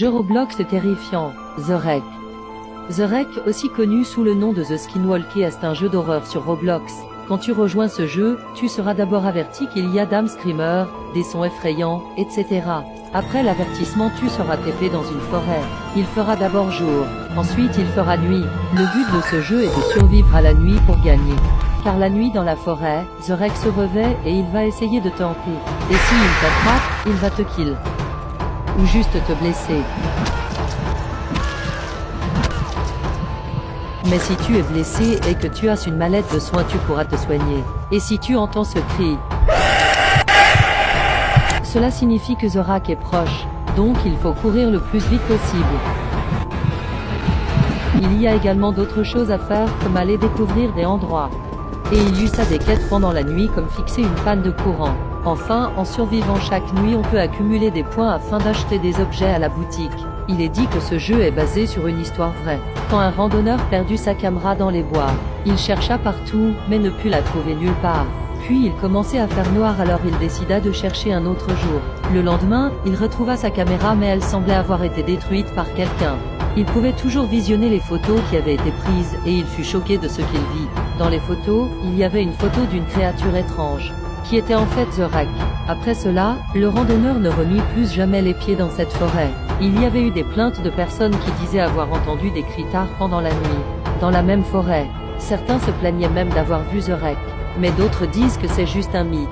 Jeu Roblox terrifiant, The Wreck. The Wreck, aussi connu sous le nom de The Skinwalker, est un jeu d'horreur sur Roblox. Quand tu rejoins ce jeu, tu seras d'abord averti qu'il y a d'âmes screamers, des sons effrayants, etc. Après l'avertissement, tu seras TP dans une forêt. Il fera d'abord jour, ensuite il fera nuit. Le but de ce jeu est de survivre à la nuit pour gagner. Car la nuit dans la forêt, The Wreck se revêt et il va essayer de tenter. Et s'il t'attrape, il va te kill. Ou juste te blesser. Mais si tu es blessé et que tu as une mallette de soins, tu pourras te soigner. Et si tu entends ce cri, cela signifie que The Wreck est proche, donc il faut courir le plus vite possible. Il y a également d'autres choses à faire, comme aller découvrir des endroits. Et il y eut ça des quêtes pendant la nuit, comme fixer une panne de courant. Enfin, en survivant chaque nuit, on peut accumuler des points afin d'acheter des objets à la boutique. Il est dit que ce jeu est basé sur une histoire vraie. Quand un randonneur perdut sa caméra dans les bois, il chercha partout, mais ne put la trouver nulle part. Puis il commençait à faire noir, alors il décida de chercher un autre jour. Le lendemain, il retrouva sa caméra, mais elle semblait avoir été détruite par quelqu'un. Il pouvait toujours visionner les photos qui avaient été prises, et il fut choqué de ce qu'il vit. Dans les photos, il y avait une photo d'une créature étrange, qui était en fait The Wreck. Après cela, le randonneur ne remit plus jamais les pieds dans cette forêt. Il y avait eu des plaintes de personnes qui disaient avoir entendu des cris tard pendant la nuit, dans la même forêt. Certains se plaignaient même d'avoir vu The Wreck, mais d'autres disent que c'est juste un mythe.